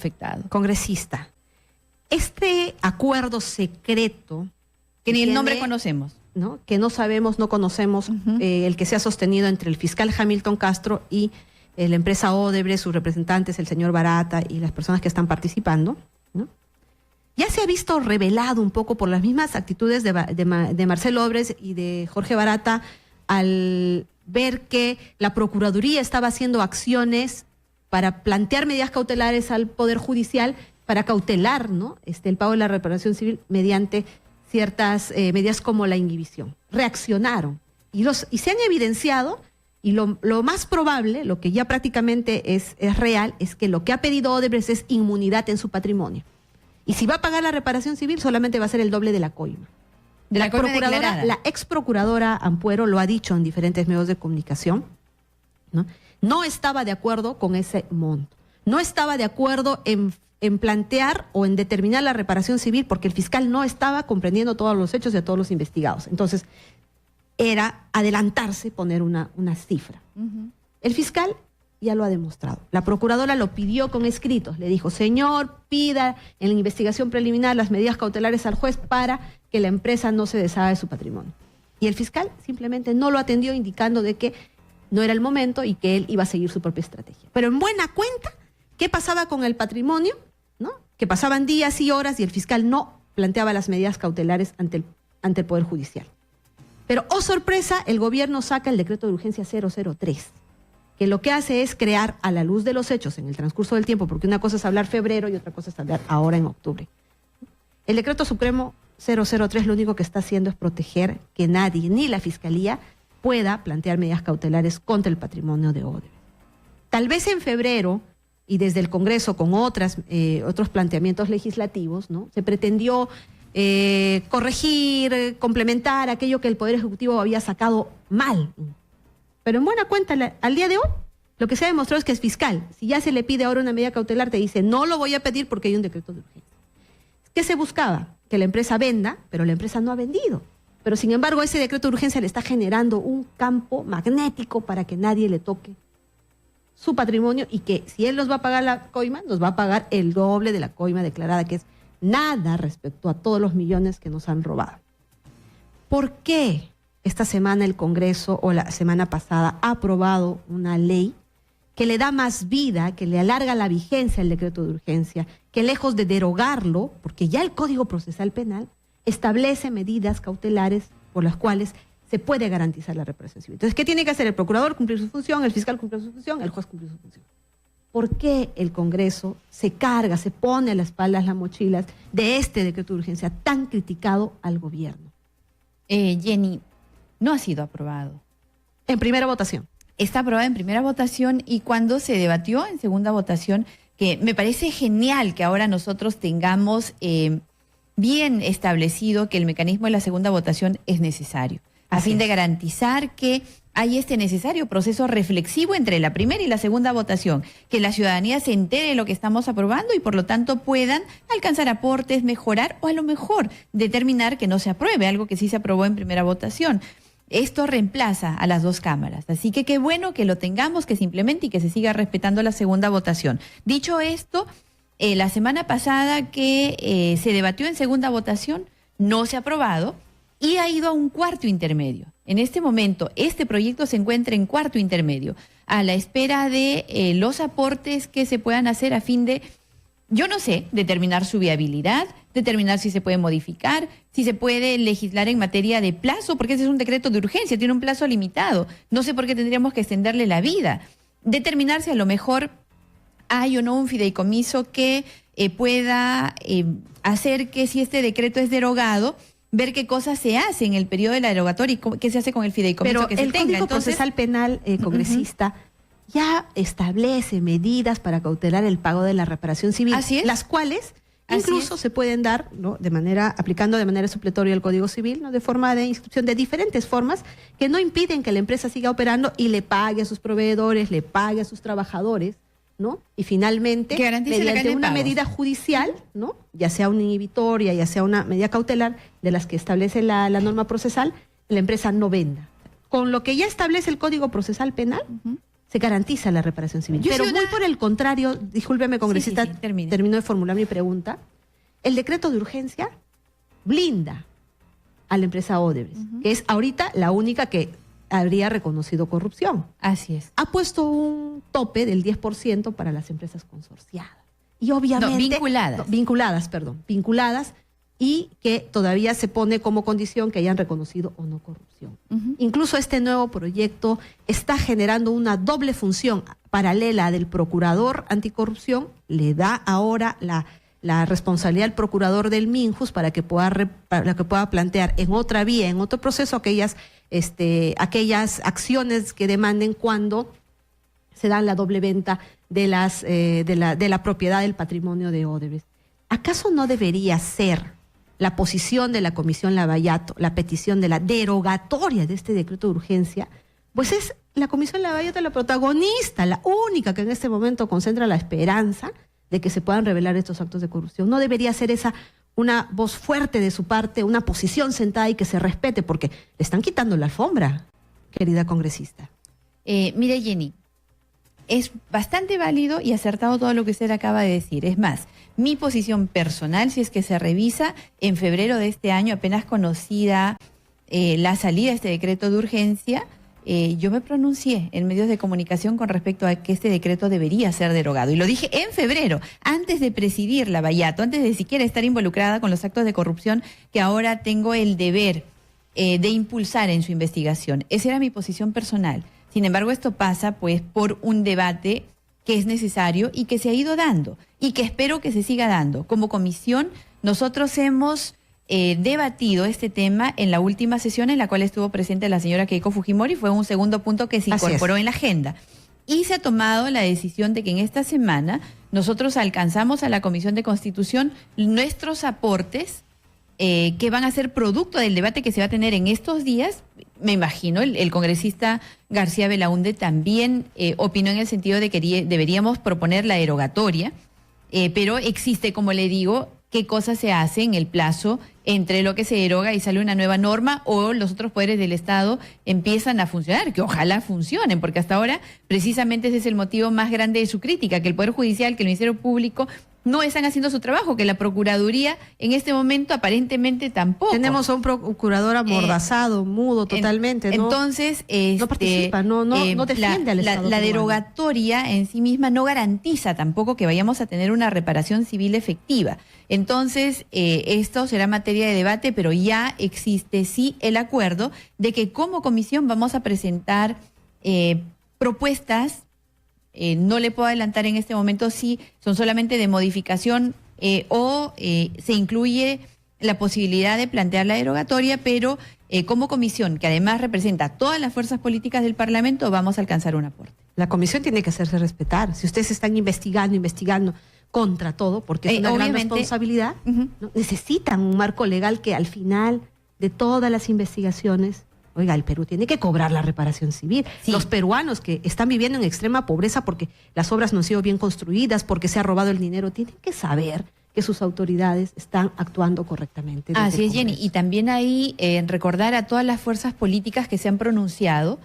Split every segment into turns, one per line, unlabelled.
afectado.
Congresista, este acuerdo secreto...
Que ni el nombre conocemos.
¿no? Que no sabemos, no conocemos, el que se ha sostenido entre el fiscal Hamilton Castro y la empresa Odebrecht, sus representantes, el señor Barata y las personas que están participando, ¿no? Ya se ha visto revelado un poco por las mismas actitudes de Marcelo Odebrecht y de Jorge Barata al ver que la Procuraduría estaba haciendo acciones para plantear medidas cautelares al Poder Judicial para cautelar, ¿no? El pago de la reparación civil mediante ciertas medidas como la inhibición. Reaccionaron y se han evidenciado, y lo más probable, lo que ya prácticamente es real, es que lo que ha pedido Odebrecht es inmunidad en su patrimonio. Y si va a pagar la reparación civil, solamente va a ser el doble de la coima. La ex procuradora Ampuero lo ha dicho en diferentes medios de comunicación, ¿no? No estaba de acuerdo con ese monto. No estaba de acuerdo en plantear o en determinar la reparación civil porque el fiscal no estaba comprendiendo todos los hechos de todos los investigados. Entonces, era adelantarse, poner una cifra. El fiscal ya lo ha demostrado. La procuradora lo pidió con escritos. Le dijo, señor, pida en la investigación preliminar las medidas cautelares al juez para que la empresa no se deshaga de su patrimonio. Y el fiscal simplemente no lo atendió, indicando de que no era el momento y que él iba a seguir su propia estrategia. Pero en buena cuenta, ¿qué pasaba con el patrimonio? ¿No? Que pasaban días y horas y el fiscal no planteaba las medidas cautelares ante el Poder Judicial. Pero, oh sorpresa, el gobierno saca el decreto de urgencia 003, que lo que hace es crear, a la luz de los hechos en el transcurso del tiempo, porque una cosa es hablar febrero y otra cosa es hablar ahora en octubre. El decreto supremo 003 lo único que está haciendo es proteger que nadie, ni la Fiscalía, pueda plantear medidas cautelares contra el patrimonio de Odebrecht. Tal vez en febrero, y desde el Congreso con otros planteamientos legislativos, ¿no? Se pretendió corregir, complementar aquello que el Poder Ejecutivo había sacado mal. Pero en buena cuenta, al día de hoy, lo que se ha demostrado es que es fiscal. Si ya se le pide ahora una medida cautelar, te dice, no lo voy a pedir porque hay un decreto de urgencia. ¿Qué se buscaba? Que la empresa venda, pero la empresa no ha vendido. Pero sin embargo, ese decreto de urgencia le está generando un campo magnético para que nadie le toque su patrimonio y que si él nos va a pagar la coima, nos va a pagar el doble de la coima declarada, que es nada respecto a todos los millones que nos han robado. ¿Por qué esta semana el Congreso o la semana pasada ha aprobado una ley que le da más vida, que le alarga la vigencia al decreto de urgencia, que lejos de derogarlo, porque ya el Código Procesal Penal establece medidas cautelares por las cuales se puede garantizar la reparación civil? Entonces, ¿qué tiene que hacer el procurador? Cumplir su función, el fiscal cumplir su función, el juez cumplir su función. ¿Por qué el Congreso se carga, se pone a las espaldas las mochilas de este decreto de urgencia tan criticado al gobierno?
Jenny, no ha sido aprobado.
En primera votación.
Está aprobado en primera votación y cuando se debatió en segunda votación, que me parece genial que ahora nosotros tengamos bien establecido que el mecanismo de la segunda votación es necesario, a fin de garantizar que hay este necesario proceso reflexivo entre la primera y la segunda votación, que la ciudadanía se entere de lo que estamos aprobando y por lo tanto puedan alcanzar aportes, mejorar o a lo mejor determinar que no se apruebe, algo que sí se aprobó en primera votación. Esto reemplaza a las dos cámaras, así que qué bueno que lo tengamos, que se implemente y que se siga respetando la segunda votación. Dicho esto, la semana pasada que se debatió en segunda votación, no se ha aprobado y ha ido a un cuarto intermedio. En este momento, este proyecto se encuentra en cuarto intermedio, a la espera de los aportes que se puedan hacer a fin de, yo no sé, determinar su viabilidad, determinar si se puede modificar, si se puede legislar en materia de plazo, porque ese es un decreto de urgencia, tiene un plazo limitado. No sé por qué tendríamos que extenderle la vida. Determinar si a lo mejor hay o no un fideicomiso que pueda hacer que si este decreto es derogado, ver qué cosas se hace en el periodo de la derogatoria y qué se hace con el fideicomiso que se tenga.
Pero el Código Procesal Penal, congresista, ya establece medidas para cautelar el pago de la reparación civil, las cuales incluso se pueden dar, ¿no?, aplicando de manera supletoria el Código Civil, ¿no?, de forma de inscripción, de diferentes formas que no impiden que la empresa siga operando y le pague a sus proveedores, le pague a sus trabajadores, ¿no? Y finalmente, mediante una medida judicial, ¿no?, ya sea una inhibitoria, ya sea una medida cautelar de las que establece la norma procesal, la empresa no venda. Con lo que ya establece el Código Procesal Penal, se garantiza la reparación civil. Pero muy por el contrario, discúlpeme, congresista,
Sí,
termino de formular mi pregunta. El decreto de urgencia blinda a la empresa Odebrecht, que es ahorita la única que habría reconocido corrupción.
Así es.
Ha puesto un tope del 10% para las empresas consorciadas. Y obviamente... vinculadas, y que todavía se pone como condición que hayan reconocido o no corrupción. Incluso este nuevo proyecto está generando una doble función paralela del procurador anticorrupción, le da ahora la responsabilidad al procurador del Minjus para que pueda plantear en otra vía, en otro proceso, aquellas acciones que demanden cuando se dan la doble venta de la propiedad del patrimonio de Odebrecht. ¿Acaso no debería ser la posición de la Comisión Lavallato, la petición de la derogatoria de este decreto de urgencia? Pues es la Comisión Lavallato la protagonista, la única que en este momento concentra la esperanza de que se puedan revelar estos actos de corrupción. ¿No debería ser esa una voz fuerte de su parte, una posición sentada y que se respete? Porque le están quitando la alfombra, querida congresista.
Mire, Jenny, es bastante válido y acertado todo lo que usted acaba de decir. Es más, mi posición personal, si es que se revisa, en febrero de este año, apenas conocida la salida de este decreto de urgencia, yo me pronuncié en medios de comunicación con respecto a que este decreto debería ser derogado. Y lo dije en febrero, antes de presidir Lavallato, antes de siquiera estar involucrada con los actos de corrupción que ahora tengo el deber de impulsar en su investigación. Esa era mi posición personal. Sin embargo, esto pasa pues por un debate que es necesario y que se ha ido dando y que espero que se siga dando. Como comisión, nosotros hemos debatido este tema en la última sesión en la cual estuvo presente la señora Keiko Fujimori. Fue un segundo punto que se incorporó en la agenda. Y se ha tomado la decisión de que en esta semana nosotros alcanzamos a la Comisión de Constitución nuestros aportes que van a ser producto del debate que se va a tener en estos días. Me imagino, el congresista García Belaúnde también opinó en el sentido de que deberíamos proponer la derogatoria, pero existe, como le digo, qué cosa se hace en el plazo entre lo que se deroga y sale una nueva norma o los otros poderes del Estado empiezan a funcionar, que ojalá funcionen, porque hasta ahora precisamente ese es el motivo más grande de su crítica, que el Poder Judicial, que el Ministerio Público no están haciendo su trabajo, que la Procuraduría en este momento aparentemente tampoco.
Tenemos a un procurador amordazado, mudo totalmente, ¿no?
Entonces,
no participa, no defiende al Estado.
La derogatoria en sí misma no garantiza tampoco que vayamos a tener una reparación civil efectiva. Entonces, esto será materia de debate, pero ya existe sí el acuerdo de que como comisión vamos a presentar propuestas. No le puedo adelantar en este momento si son solamente de modificación o se incluye la posibilidad de plantear la derogatoria, pero como comisión, que además representa a todas las fuerzas políticas del Parlamento, vamos a alcanzar un aporte.
La comisión tiene que hacerse respetar. Si ustedes están investigando contra todo, porque es una gran responsabilidad, ¿no? Necesitan un marco legal que al final de todas las investigaciones... Oiga, el Perú tiene que cobrar la reparación civil. Sí. Los peruanos que están viviendo en extrema pobreza porque las obras no han sido bien construidas, porque se ha robado el dinero, tienen que saber que sus autoridades están actuando correctamente.
Así es, Jenny. Y también ahí recordar a todas las fuerzas políticas que se han pronunciado,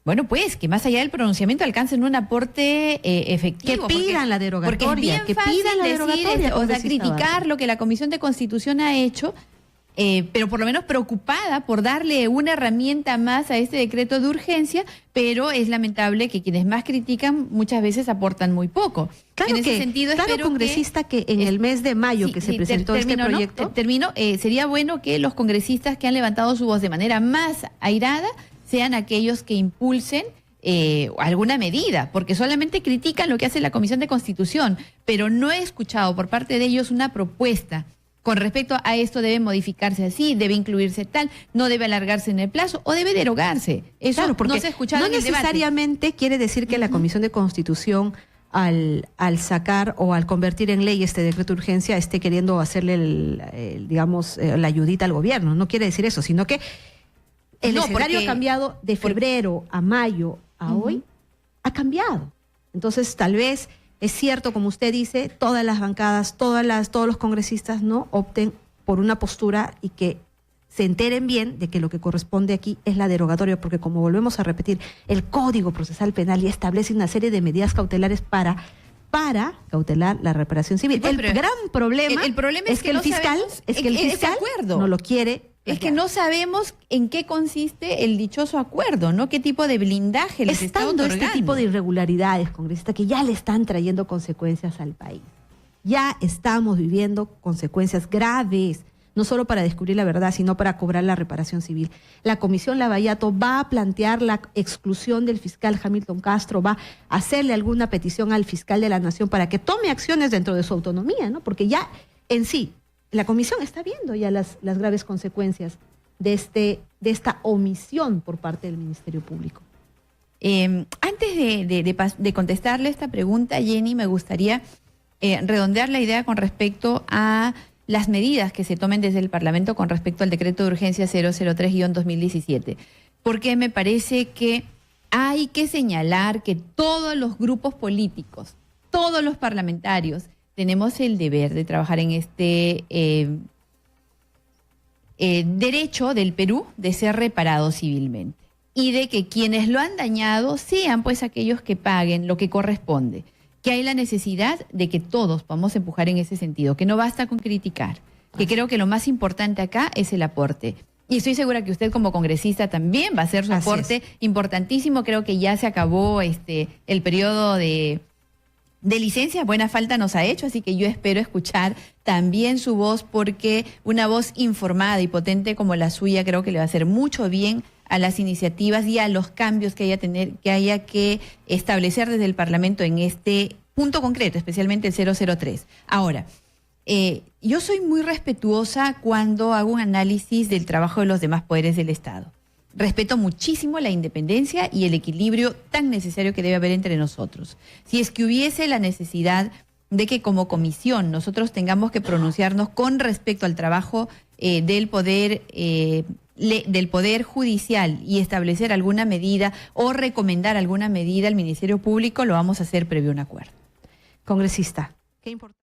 bueno, pues, que más allá del pronunciamiento alcancen un aporte efectivo.
Que pidan la derogatoria.
Porque es bien fácil decir, o sea, criticar lo que la Comisión de Constitución ha hecho, pero por lo menos preocupada por darle una herramienta más a este decreto de urgencia, pero es lamentable que quienes más critican muchas veces aportan muy poco.
Claro, en ese sentido, claro, congresista, que en el mes de mayo que se presentó este proyecto...
Sería bueno que los congresistas que han levantado su voz de manera más airada sean aquellos que impulsen alguna medida, porque solamente critican lo que hace la Comisión de Constitución, pero no he escuchado por parte de ellos una propuesta con respecto a esto. Debe modificarse así, debe incluirse tal, no debe alargarse en el plazo o debe derogarse. Eso claro, porque no se ha escuchado en el debate. No necesariamente
quiere decir que la Comisión de Constitución al sacar o al convertir en ley este decreto de urgencia esté queriendo hacerle la ayudita al gobierno. No quiere decir eso, sino que el escenario ha cambiado de febrero a mayo a hoy, ha cambiado. Entonces, tal vez es cierto, como usted dice, todas las bancadas, todos los congresistas no opten por una postura y que se enteren bien de que lo que corresponde aquí es la derogatoria, porque como volvemos a repetir, el Código Procesal Penal ya establece una serie de medidas cautelares para cautelar la reparación civil.
Pues,
el gran problema,
el problema
es que el
no
fiscal,
sabemos
es que el
ese
fiscal
acuerdo.
no lo quiere.
Es que no sabemos en qué consiste el dichoso acuerdo, ¿no? ¿Qué tipo de blindaje les está
Estando
otorgando?
este tipo de irregularidades, congresista, que ya le están trayendo consecuencias al país. Ya estamos viviendo consecuencias graves, no solo para descubrir la verdad, sino para cobrar la reparación civil. La Comisión Lavallato va a plantear la exclusión del fiscal Hamilton Castro, va a hacerle alguna petición al fiscal de la Nación para que tome acciones dentro de su autonomía, ¿no? Porque ya en sí, la Comisión está viendo ya las graves consecuencias de esta omisión por parte del Ministerio Público.
Antes de contestarle esta pregunta, Jenny, me gustaría redondear la idea con respecto a las medidas que se tomen desde el Parlamento con respecto al decreto de urgencia 003-2017, porque me parece que hay que señalar que todos los grupos políticos, todos los parlamentarios, tenemos el deber de trabajar en este derecho del Perú de ser reparado civilmente y de que quienes lo han dañado sean pues aquellos que paguen lo que corresponde, que hay la necesidad de que todos vamos a empujar en ese sentido, que no basta con criticar, que creo que lo más importante acá es el aporte. Y estoy segura que usted como congresista también va a hacer su aporte importantísimo. Creo que ya se acabó el periodo de licencia, buena falta nos ha hecho, así que yo espero escuchar también su voz, porque una voz informada y potente como la suya creo que le va a hacer mucho bien a las iniciativas y a los cambios que haya que establecer desde el Parlamento en este punto concreto, especialmente el 003. Ahora, yo soy muy respetuosa cuando hago un análisis del trabajo de los demás poderes del Estado. Respeto muchísimo la independencia y el equilibrio tan necesario que debe haber entre nosotros. Si es que hubiese la necesidad de que como comisión nosotros tengamos que pronunciarnos con respecto al trabajo del poder judicial y establecer alguna medida o recomendar alguna medida al Ministerio Público, lo vamos a hacer previo a un acuerdo.
Congresista, qué importante.